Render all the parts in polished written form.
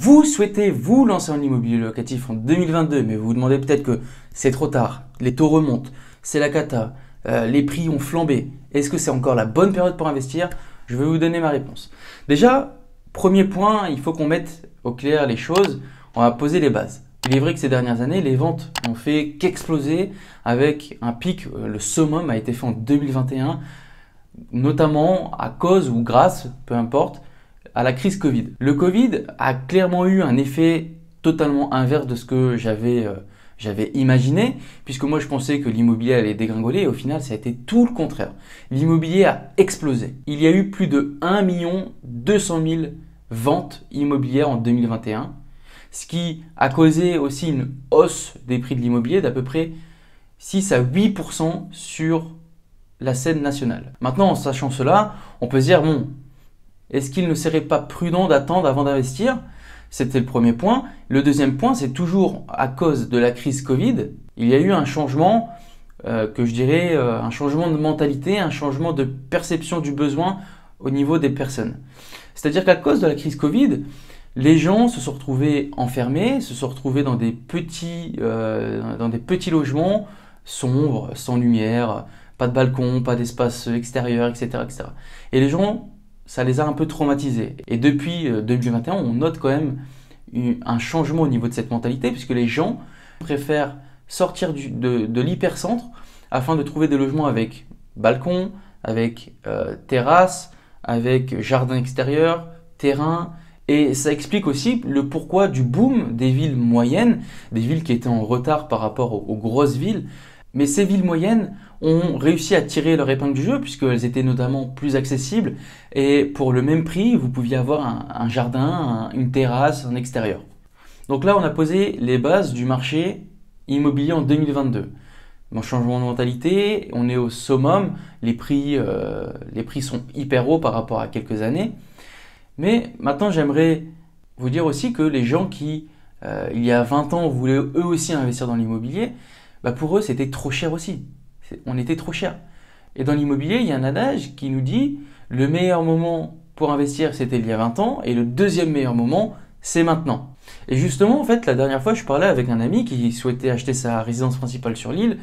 Vous souhaitez vous lancer en immobilier locatif en 2022, mais vous vous demandez peut-être que c'est trop tard, les taux remontent, c'est la cata, les prix ont flambé. Est-ce que c'est encore la bonne période pour investir? Je vais vous donner ma réponse. Déjà, premier point, il faut qu'on mette au clair les choses. On va poser les bases. Il est vrai que ces dernières années, les ventes n'ont fait qu'exploser avec un pic. Le summum a été fait en 2021, notamment à cause ou grâce, peu importe, à la crise Covid. Le Covid a clairement eu un effet totalement inverse de ce que j'avais imaginé, puisque moi je pensais que l'immobilier allait dégringoler et au final ça a été tout le contraire. L'immobilier a explosé. Il y a eu plus de 1 200 000 ventes immobilières en 2021, ce qui a causé aussi une hausse des prix de l'immobilier d'à peu près 6 à 8% sur la scène nationale. Maintenant, en sachant cela, on peut se dire, bon, est-ce qu'il ne serait pas prudent d'attendre avant d'investir? C'était le premier point. Le deuxième point, c'est toujours à cause de la crise Covid, il y a eu un changement, que je dirais, un changement de mentalité, un changement de perception du besoin au niveau des personnes. C'est-à-dire qu'à cause de la crise Covid, les gens se sont retrouvés enfermés, se sont retrouvés dans des petits logements sombres, sans lumière, pas de balcon, pas d'espace extérieur, etc., etc. Et les gens, ça les a un peu traumatisés. Et depuis 2021, on note quand même un changement au niveau de cette mentalité, puisque les gens préfèrent sortir de l'hypercentre afin de trouver des logements avec balcon, avec terrasse, avec jardin extérieur, terrain. Et ça explique aussi le pourquoi du boom des villes moyennes, des villes qui étaient en retard par rapport aux grosses villes. Mais ces villes moyennes ont réussi à tirer leur épingle du jeu puisqu'elles étaient notamment plus accessibles et pour le même prix, vous pouviez avoir un jardin, une terrasse, un extérieur. Donc là, on a posé les bases du marché immobilier en 2022. Bon, changement de mentalité, on est au summum, les prix sont hyper hauts par rapport à quelques années. Mais maintenant, j'aimerais vous dire aussi que les gens qui, il y a 20 ans, voulaient eux aussi investir dans l'immobilier, bah pour eux, c'était trop cher aussi. On était trop cher. Et dans l'immobilier, il y a un adage qui nous dit le meilleur moment pour investir, c'était il y a 20 ans, et le deuxième meilleur moment, c'est maintenant. Et justement, en fait, la dernière fois, je parlais avec un ami qui souhaitait acheter sa résidence principale sur l'île.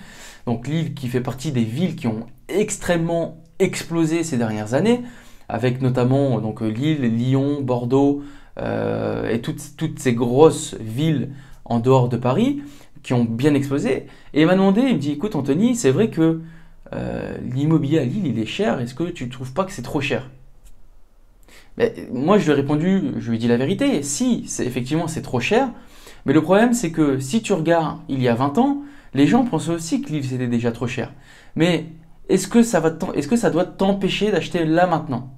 Donc l'île qui fait partie des villes qui ont extrêmement explosé ces dernières années, avec notamment donc Lille, Lyon, Bordeaux et toutes ces grosses villes en dehors de Paris qui ont bien explosé. Et il m'a demandé, il me dit, écoute Anthony, c'est vrai que l'immobilier à Lille, il est cher, est-ce que tu ne trouves pas que c'est trop cher? Mais moi, je lui ai répondu, je lui ai dit la vérité, si, effectivement, c'est trop cher, mais le problème, c'est que si tu regardes il y a 20 ans, les gens pensaient aussi que Lille, c'était déjà trop cher. Mais est-ce que ça doit t'empêcher d'acheter là maintenant?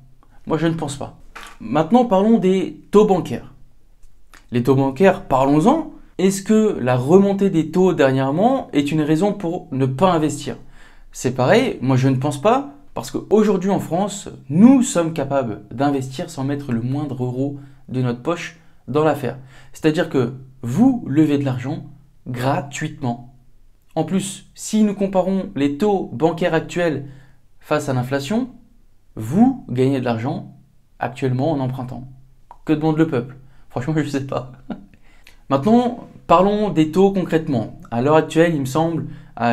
Moi, je ne pense pas. Maintenant, parlons des taux bancaires. Les taux bancaires, parlons-en. Est-ce que la remontée des taux dernièrement est une raison pour ne pas investir? C'est pareil, moi je ne pense pas, parce qu'aujourd'hui en France, nous sommes capables d'investir sans mettre le moindre euro de notre poche dans l'affaire. C'est-à-dire que vous levez de l'argent gratuitement. En plus, si nous comparons les taux bancaires actuels face à l'inflation, vous gagnez de l'argent actuellement en empruntant. Que demande le peuple? Franchement, je ne sais pas. Maintenant, parlons des taux concrètement. À l'heure actuelle, il me semble,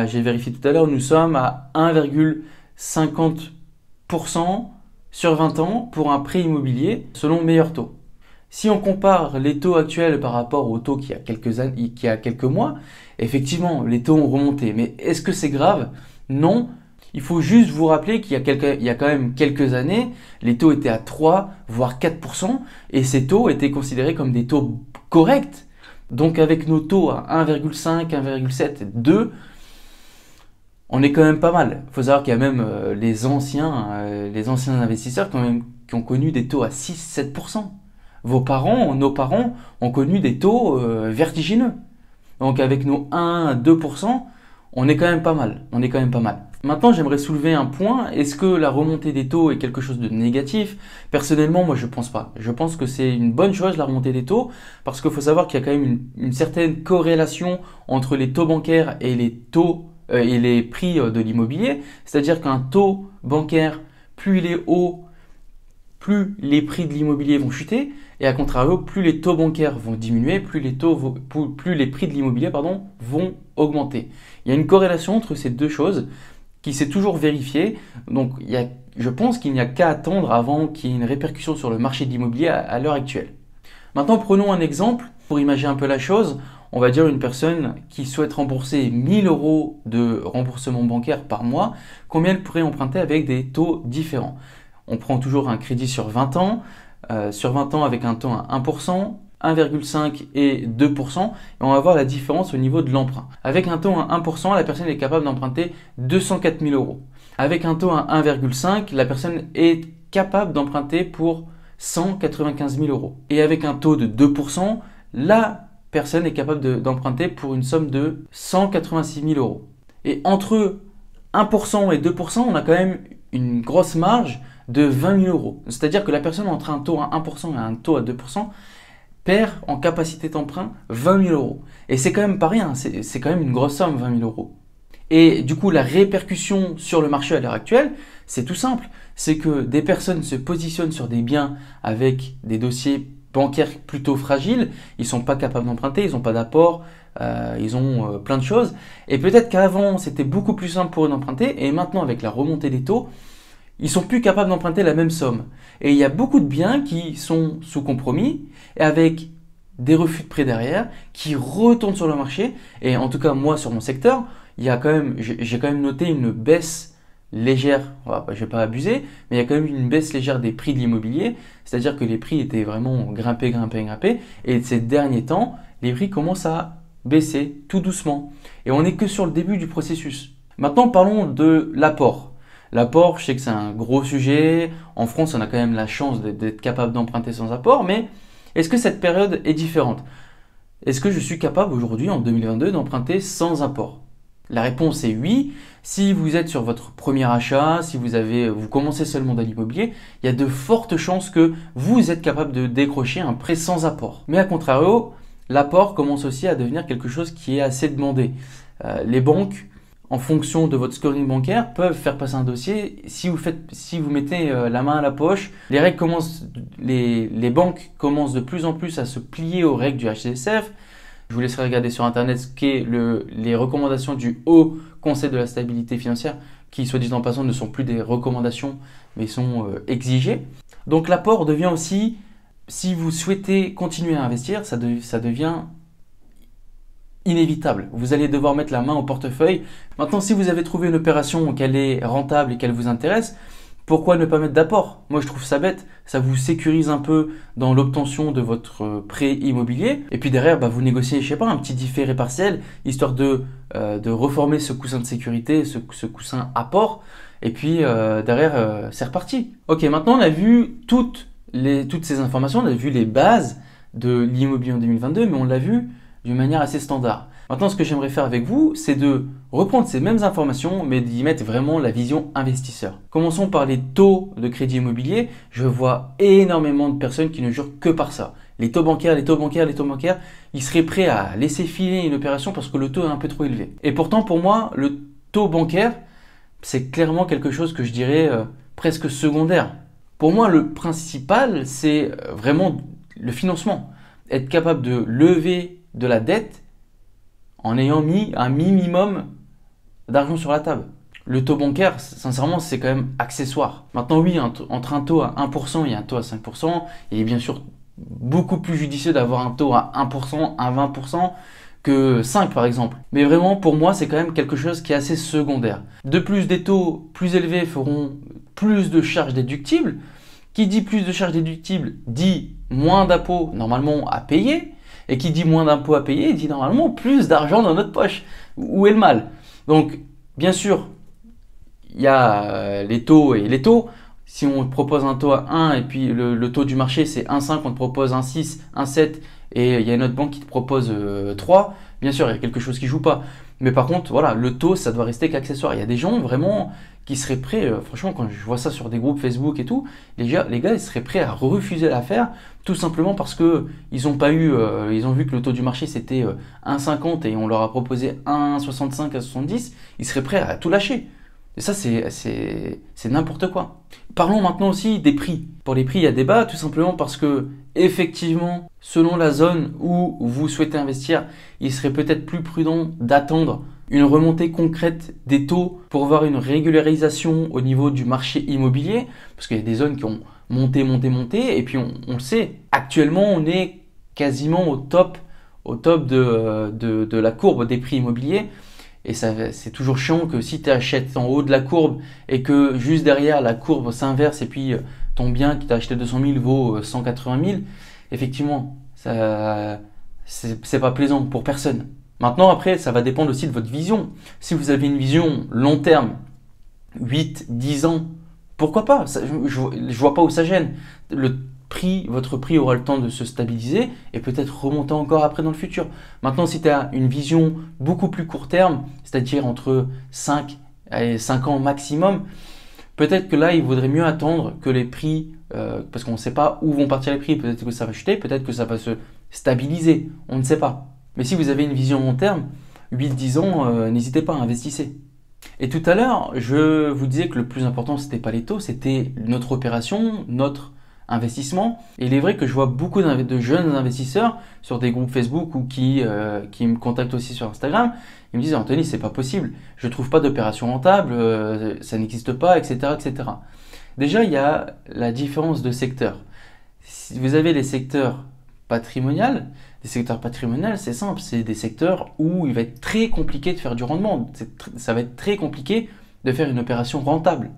j'ai vérifié tout à l'heure, nous sommes à 1,50% sur 20 ans pour un prêt immobilier selon meilleur taux. Si on compare les taux actuels par rapport aux taux qu'il y a quelques mois, effectivement, les taux ont remonté. Mais est-ce que c'est grave? Non. Il faut juste vous rappeler qu'il y a quand même quelques années, les taux étaient à 3 voire 4% et ces taux étaient considérés comme des taux corrects. Donc avec nos taux à 1,5, 1,7, 2, on est quand même pas mal. Il faut savoir qu'il y a même les anciens investisseurs qui ont connu des taux à 6, 7%. Nos parents ont connu des taux vertigineux. Donc avec nos 1, 2%, on est quand même pas mal. Maintenant, j'aimerais soulever un point. Est-ce que la remontée des taux est quelque chose de négatif? Personnellement, moi, je pense pas. Je pense que c'est une bonne chose, la remontée des taux, parce qu'il faut savoir qu'il y a quand même une certaine corrélation entre les taux bancaires et les taux et les prix de l'immobilier. C'est-à-dire qu'un taux bancaire, plus il est haut, plus les prix de l'immobilier vont chuter. Et à contrario, plus les taux bancaires vont diminuer, plus les prix de l'immobilier vont augmenter. Il y a une corrélation entre ces deux choses qui s'est toujours vérifiée. Donc je pense qu'il n'y a qu'à attendre avant qu'il y ait une répercussion sur le marché de l'immobilier à l'heure actuelle. Maintenant, prenons un exemple pour imaginer un peu la chose. On va dire une personne qui souhaite rembourser 1000 € de remboursement bancaire par mois, combien elle pourrait emprunter avec des taux différents? On prend toujours un crédit sur 20 ans, avec un taux à 1%, 1,5 et 2%, et on va voir la différence au niveau de l'emprunt. Avec un taux à 1%, la personne est capable d'emprunter 204 000 €. Avec un taux à 1,5, la personne est capable d'emprunter pour 195 000 €. Et avec un taux de 2%, la personne est capable d'emprunter pour une somme de 186 000 €. Et entre 1% et 2%, on a quand même une grosse marge de 20 000 €. C'est-à-dire que la personne entre un taux à 1% et un taux à 2% perd en capacité d'emprunt 20 000 €. Et c'est quand même pas rien, c'est quand même une grosse somme, 20 000 €. Et du coup, la répercussion sur le marché à l'heure actuelle, c'est tout simple. C'est que des personnes se positionnent sur des biens avec des dossiers bancaires plutôt fragiles, ils ne sont pas capables d'emprunter, ils n'ont pas d'apport, ils ont plein de choses. Et peut-être qu'avant, c'était beaucoup plus simple pour eux d'emprunter, et maintenant, avec la remontée des taux, ils sont plus capables d'emprunter la même somme. Et il y a beaucoup de biens qui sont sous compromis, et avec des refus de prêt derrière, qui retournent sur le marché. Et en tout cas, moi, sur mon secteur, j'ai quand même noté une baisse légère, je ne vais pas abuser, mais il y a quand même une baisse légère des prix de l'immobilier, c'est-à-dire que les prix étaient vraiment grimpés, et ces derniers temps, les prix commencent à baisser tout doucement. Et on n'est que sur le début du processus. Maintenant, parlons de l'apport. L'apport, je sais que c'est un gros sujet. En France, on a quand même la chance d'être capable d'emprunter sans apport, mais est-ce que cette période est différente? Est-ce que je suis capable aujourd'hui, en 2022, d'emprunter sans apport? La réponse est oui. Si vous êtes sur votre premier achat, si vous commencez seulement dans l'immobilier, il y a de fortes chances que vous êtes capable de décrocher un prêt sans apport. Mais à contrario, l'apport commence aussi à devenir quelque chose qui est assez demandé. Les banques, en fonction de votre scoring bancaire, peuvent faire passer un dossier. Si vous mettez la main à la poche, les banques commencent de plus en plus à se plier aux règles du HCSF. Je vous laisserai regarder sur internet ce qu'est les recommandations du Haut Conseil de la stabilité financière, qui, soit dit en passant, ne sont plus des recommandations, mais sont exigées. Donc l'apport devient aussi, si vous souhaitez continuer à investir, ça devient inévitable. Vous allez devoir mettre la main au portefeuille. Maintenant, si vous avez trouvé une opération qu'elle est rentable et qu'elle vous intéresse, pourquoi ne pas mettre d'apport? Moi, je trouve ça bête. Ça vous sécurise un peu dans l'obtention de votre prêt immobilier. Et puis derrière, vous négociez, je sais pas, un petit différé partiel, histoire de reformer ce coussin de sécurité, ce coussin apport. Et puis derrière, c'est reparti. Ok, maintenant on a vu toutes ces informations, on a vu les bases de l'immobilier en 2022, mais on l'a vu d'une manière assez standard. Maintenant, ce que j'aimerais faire avec vous, c'est de reprendre ces mêmes informations, mais d'y mettre vraiment la vision investisseur. Commençons par les taux de crédit immobilier. Je vois énormément de personnes qui ne jurent que par ça. Les taux bancaires, ils seraient prêts à laisser filer une opération parce que le taux est un peu trop élevé. Et pourtant, pour moi, le taux bancaire, c'est clairement quelque chose que je dirais presque secondaire. Pour moi, le principal, c'est vraiment le financement. Être capable de lever de la dette en ayant mis un minimum d'argent sur la table. Le taux bancaire, sincèrement, c'est quand même accessoire. Maintenant, oui, entre un taux à 1% et un taux à 5%, il est bien sûr beaucoup plus judicieux d'avoir un taux à 1%, à 20% que 5 par exemple. Mais vraiment, pour moi, c'est quand même quelque chose qui est assez secondaire. De plus, des taux plus élevés feront plus de charges déductibles. Qui dit plus de charges déductibles dit moins d'impôts normalement à payer. Et qui dit moins d'impôts à payer dit normalement plus d'argent dans notre poche. Où est le mal? Donc, bien sûr, il y a les taux et les taux. Si on te propose un taux à 1 et puis le taux du marché c'est 1,5, on te propose 1,6, 1,7 et il y a une autre banque qui te propose 3, bien sûr, il y a quelque chose qui ne joue pas. Mais par contre, voilà, le taux, ça doit rester qu'accessoire. Il y a des gens vraiment qui seraient prêts, franchement, quand je vois ça sur des groupes Facebook et tout, les gars, ils seraient prêts à refuser l'affaire tout simplement parce que ils ont vu que le taux du marché c'était 1,50 et on leur a proposé 1,65 à 70, ils seraient prêts à tout lâcher. Et ça, c'est n'importe quoi. Parlons maintenant aussi des prix. Pour les prix, il y a débat tout simplement parce que effectivement, selon la zone où vous souhaitez investir, il serait peut-être plus prudent d'attendre une remontée concrète des taux pour voir une régularisation au niveau du marché immobilier, parce qu'il y a des zones qui ont monté, et puis on le sait, actuellement on est quasiment au top de la courbe des prix immobiliers. Et c'est toujours chiant que si tu achètes en haut de la courbe et que juste derrière la courbe s'inverse et puis ton bien qui t'a acheté 200 000 vaut 180 000, effectivement, c'est pas plaisant pour personne. Maintenant, après, ça va dépendre aussi de votre vision. Si vous avez une vision long terme, 8, 10 ans, pourquoi pas? Je vois pas où ça gêne. Votre prix aura le temps de se stabiliser et peut-être remonter encore après dans le futur. Maintenant, si tu as une vision beaucoup plus court terme, c'est-à-dire entre 5 et 5 ans maximum, peut-être que là, il vaudrait mieux attendre que les prix, parce qu'on ne sait pas où vont partir les prix, peut-être que ça va chuter, peut-être que ça va se stabiliser, on ne sait pas. Mais si vous avez une vision long terme, 8-10 ans, n'hésitez pas, investissez. Et tout à l'heure, je vous disais que le plus important, ce n'était pas les taux, c'était notre opération, notre investissement. Et il est vrai que je vois beaucoup de jeunes investisseurs sur des groupes Facebook ou qui me contactent aussi sur Instagram. Ils me disent: Anthony, c'est pas possible, je trouve pas d'opération rentable, ça n'existe pas, etc., etc. Déjà, il y a la différence de secteur. Si vous avez les secteurs patrimoniaux, c'est simple, c'est des secteurs où il va être très compliqué de faire du rendement. Ça va être très compliqué de faire une opération rentable.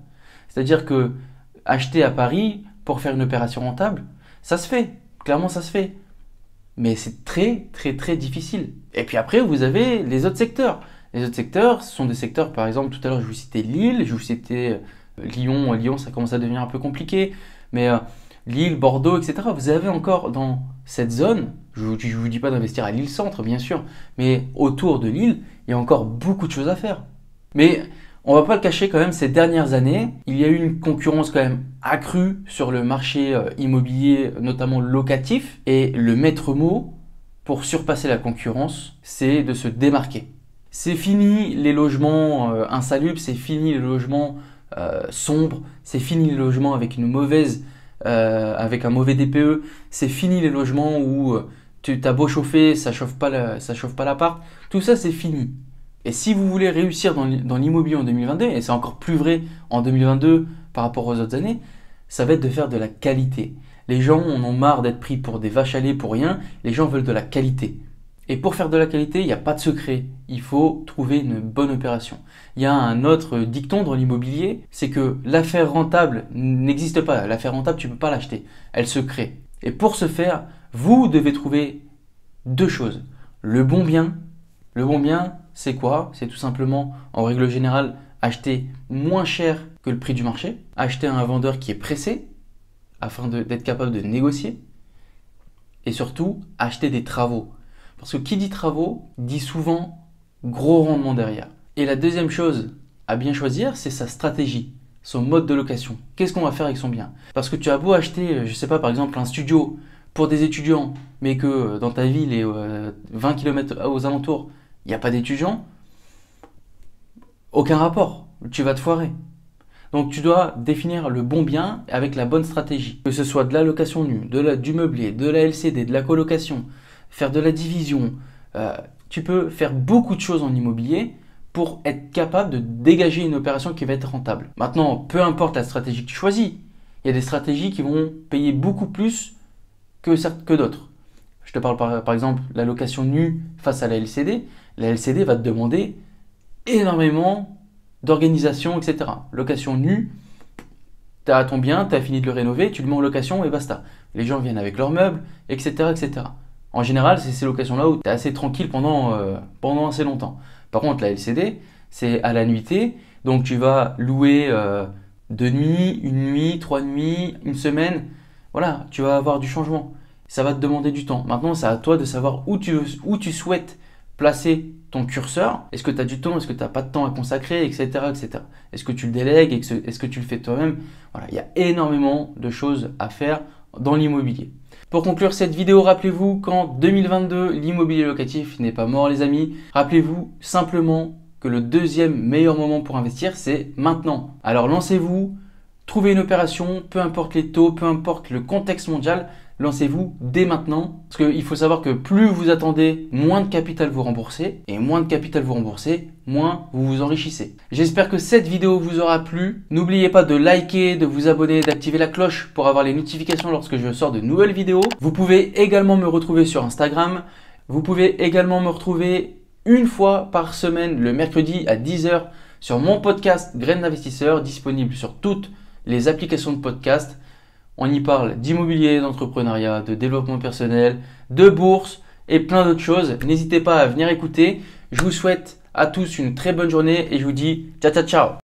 C'est-à-dire que acheter à Paris pour faire une opération rentable, ça se fait, clairement ça se fait. Mais c'est très très difficile. Et puis après, vous avez les autres secteurs. Les autres secteurs, ce sont des secteurs, par exemple, tout à l'heure je vous citais Lille, je vous citais Lyon. Lyon, ça commence à devenir un peu compliqué. Mais Lille, Bordeaux, etc. Vous avez encore dans cette zone, je ne vous dis pas d'investir à Lille Centre, bien sûr, mais autour de Lille, il y a encore beaucoup de choses à faire. Mais on va pas le cacher quand même, ces dernières années, il y a eu une concurrence quand même accrue sur le marché immobilier, notamment locatif. Et le maître mot pour surpasser la concurrence, c'est de se démarquer. C'est fini les logements insalubres, c'est fini les logements sombres, c'est fini les logements avec avec un mauvais DPE, c'est fini les logements où tu t'as beau chauffer, ça chauffe pas l'appart. Tout ça, c'est fini. Et si vous voulez réussir dans l'immobilier en 2022, et c'est encore plus vrai en 2022 par rapport aux autres années, ça va être de faire de la qualité. Les gens en ont marre d'être pris pour des vaches à lait pour rien, les gens veulent de la qualité. Et pour faire de la qualité, il n'y a pas de secret, il faut trouver une bonne opération. Il y a un autre dicton dans l'immobilier, c'est que l'affaire rentable n'existe pas. L'affaire rentable, tu ne peux pas l'acheter, elle se crée. Et pour ce faire, vous devez trouver deux choses. Le bon bien, c'est quoi? C'est tout simplement, en règle générale, acheter moins cher que le prix du marché, acheter à un vendeur qui est pressé, afin d'être capable de négocier, et surtout, acheter des travaux. Parce que qui dit travaux, dit souvent gros rendement derrière. Et la deuxième chose à bien choisir, c'est sa stratégie, son mode de location. Qu'est-ce qu'on va faire avec son bien? Parce que tu as beau acheter, je ne sais pas, par exemple, un studio pour des étudiants, mais que dans ta ville et 20 km aux alentours, il n'y a pas d'étudiants, aucun rapport, tu vas te foirer. Donc tu dois définir le bon bien avec la bonne stratégie. Que ce soit de la location nue, du meublé, de la LCD, de la colocation, faire de la division. Tu peux faire beaucoup de choses en immobilier pour être capable de dégager une opération qui va être rentable. Maintenant, peu importe la stratégie que tu choisis, il y a des stratégies qui vont payer beaucoup plus que d'autres. Je te parle par exemple de la location nue face à la LCD. La LCD va te demander énormément d'organisation, etc. Location nue, tu as ton bien, tu as fini de le rénover, tu le mets en location et basta. Les gens viennent avec leurs meubles, etc. etc. En général, c'est ces locations-là où tu es assez tranquille pendant assez longtemps. Par contre, la LCD, c'est à la nuitée. Donc, tu vas louer 2 nuits, 1 nuit, 3 nuits, 1 semaine. Voilà, tu vas avoir du changement. Ça va te demander du temps. Maintenant, c'est à toi de savoir où tu souhaites placer ton curseur. Est-ce que tu as du temps? Est-ce que tu n'as pas de temps à consacrer, etc. etc. Est-ce que tu le délègues? Est-ce que tu le fais toi-même? Voilà, il y a énormément de choses à faire dans l'immobilier. Pour conclure cette vidéo, rappelez-vous qu'en 2022, l'immobilier locatif n'est pas mort, les amis. Rappelez-vous simplement que le deuxième meilleur moment pour investir, c'est maintenant. Alors lancez-vous, trouvez une opération, peu importe les taux, peu importe le contexte mondial, lancez-vous dès maintenant. Parce qu'il faut savoir que plus vous attendez, moins de capital vous remboursez. Et moins de capital vous remboursez, moins vous vous enrichissez. J'espère que cette vidéo vous aura plu. N'oubliez pas de liker, de vous abonner, d'activer la cloche pour avoir les notifications lorsque je sors de nouvelles vidéos. Vous pouvez également me retrouver sur Instagram. Vous pouvez également me retrouver une fois par semaine, le mercredi à 10 h sur mon podcast Graines d'investisseurs, disponible sur toutes les applications de podcast. On y parle d'immobilier, d'entrepreneuriat, de développement personnel, de bourse et plein d'autres choses. N'hésitez pas à venir écouter. Je vous souhaite à tous une très bonne journée et je vous dis ciao ciao ciao.